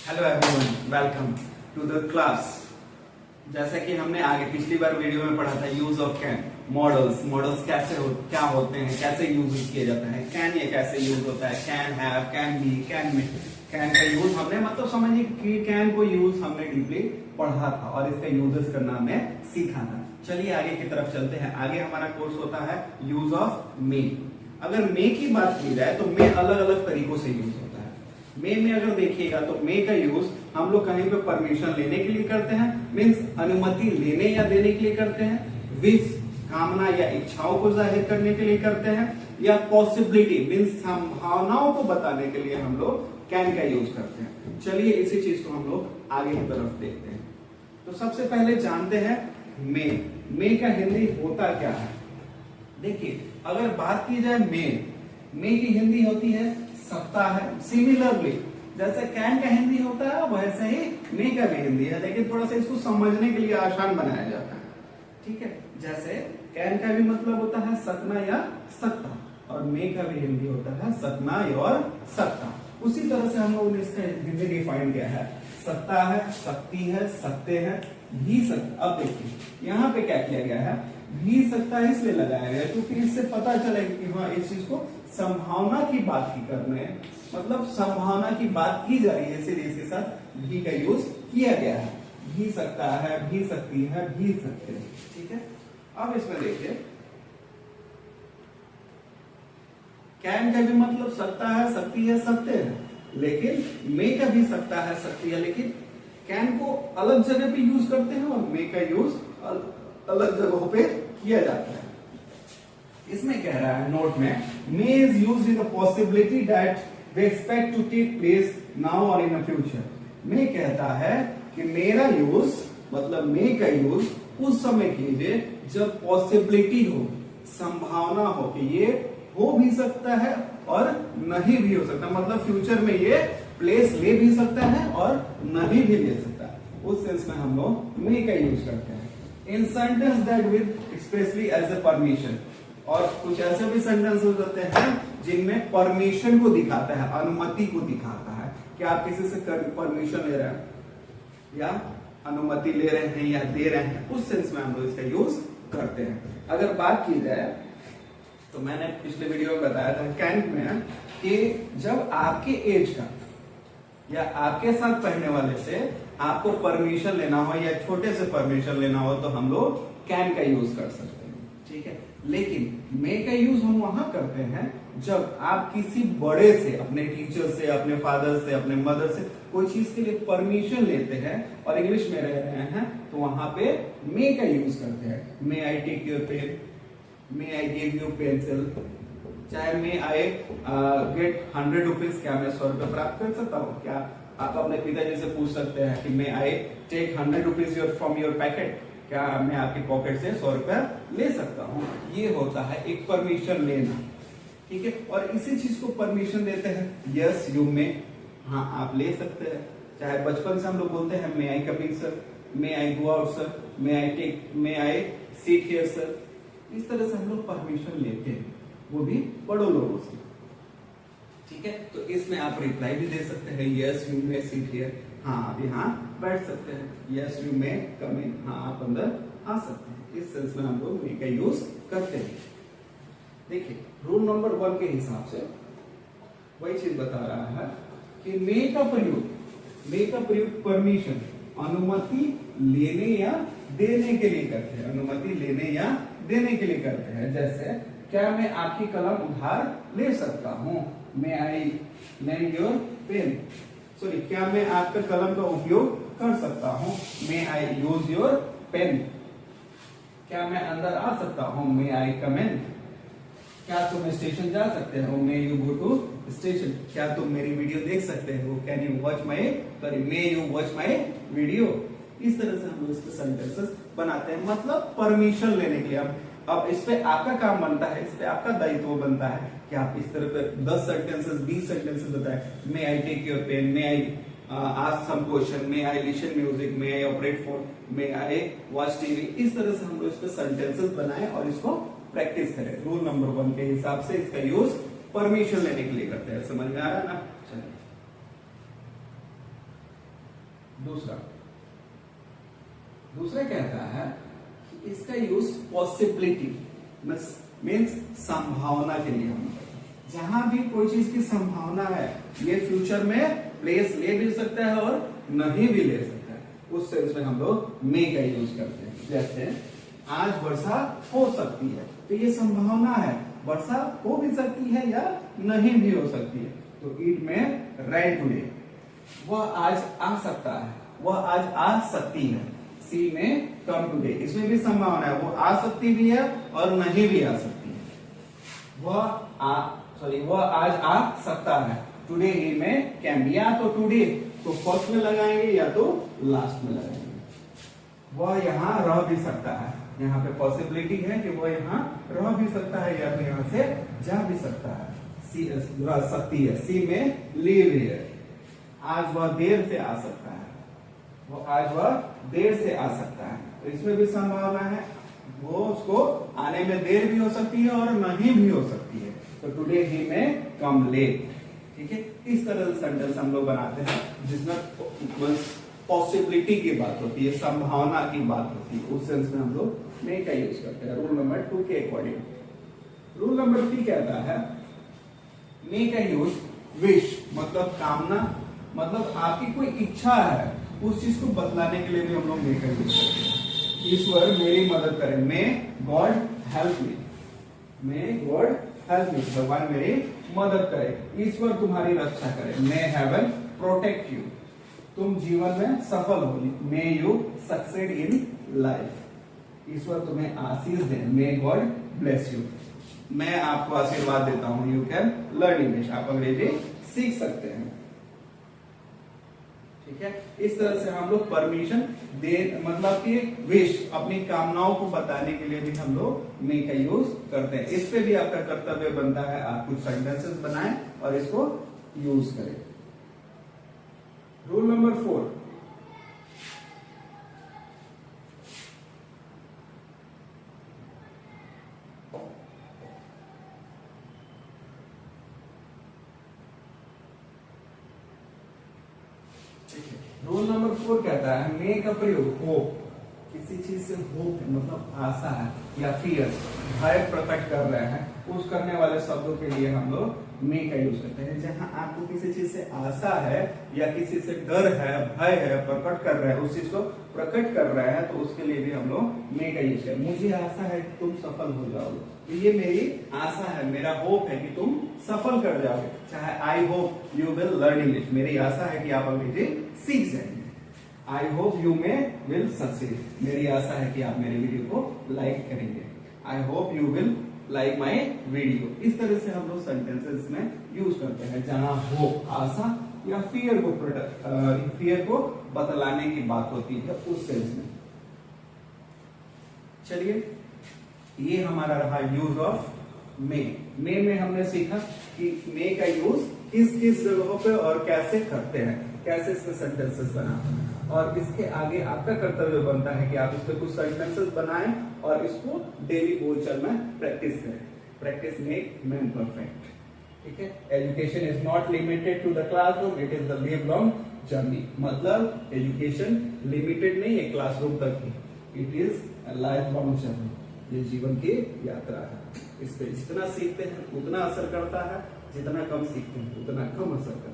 Hello everyone, welcome to the class. जैसा कि हमने आगे पिछली बार वीडियो में पढ़ा था यूज ऑफ कैन, मॉडल्स क्या होते हैं, कैसे यूज किया जाता है, कैन ये कैसे यूज होता है, can have, can be, can में, कैन का यूज हमने मतलब समझिए कि कैन को यूज हमने डीपली पढ़ा था और इसका यूजेस करना हमने सीखा था। चलिए आगे की तरफ चलते हैं। आगे हमारा कोर्स होता है यूज ऑफ मे। अगर मे की बात की जाए तो मे अलग अलग तरीकों से यूज होता है। मे में अगर देखिएगा तो मे का यूज हम लोग कहीं पे परमिशन लेने के लिए करते हैं, मीन्स अनुमति लेने या देने के लिए करते हैं, विश कामना या इच्छाओं को जाहिर करने के लिए करते हैं, या पॉसिबिलिटी मीन्स संभावनाओं को बताने के लिए हम लोग कैन का यूज करते हैं। चलिए इसी चीज को हम लोग आगे की तरफ देखते हैं। तो सबसे पहले जानते हैं मे का हिंदी होता क्या है। देखिए अगर बात की जाए मे की हिंदी होती है सप्ताह है। सिमिलरली जैसे कैन का हिंदी होता है वैसे ही मे का भी हिंदी है, लेकिन थोड़ा सा इसको समझने के लिए आसान बनाया जाता है। ठीक है, जैसे कैन का भी मतलब होता है सकना या सकता, और मे का भी हिंदी होता है सकना और सकता। उसी तरह से हम लोगों ने इसका हिंदी डिफाइन किया है, सकता है, सकती है, सकते हैं, भी सकता। अब देखिए यहाँ पे क्या किया गया है, भी सकता है इसलिए लगाया गया क्योंकि इससे पता चलेगा कि हाँ इस चीज को संभावना की बात की कर रहे हैं, मतलब संभावना की बात की जा रही है, इसलिए इसके साथ भी का यूज किया गया है। भी सकता है, भी सकती है, भी सकते हैं। ठीक है, अब इसमें देखिए कैन का भी मतलब सकता है, सकती है, सकते हैं, लेकिन मे का भी सकता है, सकती है, लेकिन कैन को अलग जगह पे यूज करते हैं और मे का यूज अलग जगहों पे किया जाता है। इसमें कह रहा है नोट में, may is used in the possibility that we expect to take place now और इन द फ्यूचर। मे कहता है कि मेरा यूज मतलब मे का यूज उस समय कीजिए जब पॉसिबिलिटी हो, संभावना हो कि ये हो भी सकता है और नहीं भी हो सकता, मतलब फ्यूचर में ये प्लेस ले भी सकता है और नहीं भी ले सकता है। उस सेंस में हम लोग मे का यूज करते हैं। In sentence that with specially as a permission, और कुछ ऐसे भी सेंटेंसेस होते हैं जिनमें परमिशन को दिखाता है, अनुमति को दिखाता है कि आप किसी से परमिशन ले रहे हैं या अनुमति ले रहे हैं या दे रहे हैं, उस सेंस में हम लोग इसका यूज करते हैं। अगर बात की जाए तो मैंने पिछले वीडियो में बताया था कैन में कि जब आपके एज का या आपके साथ पढ़ने वाले से आपको परमिशन लेना हो या छोटे से परमिशन लेना हो तो हम लोग कैन का यूज कर सकते हैं। ठीक है, लेकिन मे का यूज हम वहां करते हैं जब आप किसी बड़े से, अपने टीचर से, अपने फादर से, अपने मदर से कोई चीज के लिए परमिशन लेते हैं और इंग्लिश में रह रहे हैं तो वहां पे मे का यूज करते हैं। May I take your pen, may I give you pencil, चाहे मे आई गेट 100 रुपीज, क्या मैं 100 रुपए प्राप्त कर सकता हूँ? क्या आप अपने पिताजी से पूछ सकते हैं कि may I take 100 rupees from your packet, क्या मैं आपकी पॉकेट से 100 रुपया ले सकता हूँ? ये होता है एक परमिशन लेना। ठीक है, और इसी चीज को परमिशन देते हैं यस यू मे, हाँ आप ले सकते हैं। चाहे बचपन से हम लोग बोलते हैं may I come in sir, may I go out sir, may I seat here sir. इस तरह से हम लोग परमिशन लेते हैं, वो भी बड़ों लोगों से। ठीक है, तो इसमें आप रिप्लाई भी दे सकते हैं yes you may seat here, हाँ आप यहाँ बैठ सकते हैं, यस यू मे कम इन, हाँ आप अंदर आ सकते हैं। इस सेंस में हम लोग मे का यूज करते हैं। देखिए रूल नंबर 1 के हिसाब से वही चीज बता रहा है कि मे का प्रयोग परमिशन, अनुमति लेने या देने के लिए करते हैं, अनुमति लेने या देने के लिए करते हैं। जैसे क्या मैं आपकी कलम उधार ले सकता हूँ, मे आई लेंड योर पेन, सॉरी क्या मैं आपके कलम का उपयोग कर सकता हूँ, मे आई यूज योर पेन। क्या मैं अंदर आ सकता हूँ, मे आई कम इन। क्या तुम स्टेशन जा सकते हो, may you go to station. क्या तुम मेरी वीडियो देख सकते हो, can you watch my, sorry may you watch my video. इस तरह से हम लोग इसके सेंटेंसेस बनाते हैं, मतलब परमिशन लेने के लिए। अब इस पे आपका काम बनता है, इस पे आपका दायित्व बनता है कि आप इस तरह पे 10 सेंटेंसेस 20 सेंटेंसेस बताएं। May I take your pen, may I ask some question, may I listen music, may I operate phone, may I watch TV. इस तरह से हम लोग इस पे सेंटेंसेस बनाएं और इसको प्रैक्टिस करें। रूल नंबर 1 के हिसाब से इसका यूज परमिशन लेने के लिए करते हैं। समझ में आ रहा है ना? चलिए दूसरा कहता है कि इसका यूज पॉसिबिलिटी मीन्स संभावना के लिए हम जहां भी कोई चीज की संभावना है, ये फ्यूचर में प्लेस ले भी सकता है और नहीं भी ले सकता है, उस सेंस में हम लोग मे का यूज करते हैं। जैसे आज वर्षा हो सकती है, तो ये संभावना है, वर्षा हो भी सकती है या नहीं भी हो सकती है। तो इट में रेन टुडे, वह आज आ सकता है, वह आज आ सकती है। सी में कम टुडे, इसमें भी संभावना है, वो आ सकती भी है और नहीं भी आ सकती है। वह आज आ सकता है। टुडे ही में कैन बी, या तो टुडे तो फर्स्ट में लगाएंगे या तो लास्ट में लगाएंगे। वह यहाँ रह भी सकता है, यहाँ पे पॉसिबिलिटी है कि वह यहाँ रह भी सकता है या तो यहाँ से जा भी सकता है। सी रह सकती है। सी में लीव हियर, आज वह देर से आ सकता है, आज वह देर से आ सकता है, तो इसमें भी संभावना है, वो उसको आने में देर भी हो सकती है और नहीं भी हो सकती है। तो टुडे ही में कम लेट। ठीक है, इस तरह से सेंटेंस हम लोग बनाते हैं जिसमें पॉसिबिलिटी की बात होती है, संभावना की बात होती है, उस सेंस में हम लोग मे का यूज करते हैं रूल नंबर 2 के अकॉर्डिंग। रूल नंबर 3 कहता है मे का यूज विश मतलब कामना, मतलब आपकी कोई इच्छा है, उस चीज को बतलाने के लिए भी हम लोग मे का यूज करते हैं। ईश्वर मेरी मदद करे, may God help me, may God help me, भगवान मेरी मदद करे। ईश्वर तुम्हारी रक्षा करे, मे हेवन प्रोटेक्ट यू, तुम जीवन में सफल हो, may you succeed in life, ईश्वर तुम्हें आशीष दे, मे गॉड ब्लेस यू। मैं आपको आशीर्वाद देता हूं, यू कैन लर्न इंग्लिश, आप अंग्रेजी सीख सकते हैं। ठीक है, इस तरह से हम लोग परमिशन दे, मतलब कि विश, अपनी कामनाओं को बताने के लिए भी हम लोग मे का यूज करते हैं। इस पे भी आपका कर्तव्य बनता है, आप कुछ सेंटेंसेस बनाएं और इसको यूज करें। रूल नंबर 4, रूल नंबर 4 कहता है मे का प्रयोग होप, किसी चीज से होप मतलब आशा है या फियर, भय प्रकट कर रहे हैं, उस करने वाले शब्दों के लिए हम लोग मे का यूज करते हैं। जहां आपको किसी चीज से आशा है या किसी से डर है, भय है, प्रकट कर रहे हैं, उस चीज को प्रकट कर रहे हैं, तो उसके लिए भी हम लोग मे का यूज करें। मुझे आशा है कि तुम सफल हो जाओगे, तो ये मेरी आशा है, मेरा होप है कि तुम सफल कर जाओगे। चाहे I hope you will learn English, मेरी आशा है कि आप अंग्रेजी सीख जाएंगे। आई होप यू में विल सक्सीड, मेरी आशा है कि आप मेरे वीडियो को लाइक करेंगे। I hope you will like my video. इस तरह से हम लोग सेंटेंसेस में यूज करते हैं जहां होप आशा या फियर को बतलाने की बात होती है, उस सेंस में। चलिए, ये हमारा रहा यूज ऑफ मे। मे में हमने सीखा कि मे का यूज किस किस जगहों पे और कैसे करते हैं, कैसे इसमें सेंटेंसेस बनाते हैं। और इसके आगे आपका कर्तव्य बनता है कि आप इस पे कुछ सेंटेंसेस बनाएं और इसको डेली बोलचाल में प्रैक्टिस करें। Practice make man perfect. ठीक है, education is not limited to the classroom, it is the live long journey. मतलब एजुकेशन लिमिटेड नहीं है क्लासरूम तक ही, it is life long journey, ये जीवन की यात्रा है। इस पे जितना सीखते हैं उतना असर करता है, जितना कम सीखते हैं उतना कम असर करता है।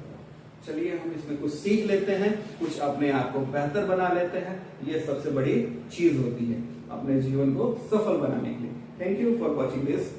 चलिए, हम इसमें कुछ सीख लेते हैं, कुछ अपने आप को बेहतर बना लेते हैं। ये सबसे बड़ी चीज होती है अपने जीवन को सफल बनाने के लिए। Thank you for watching this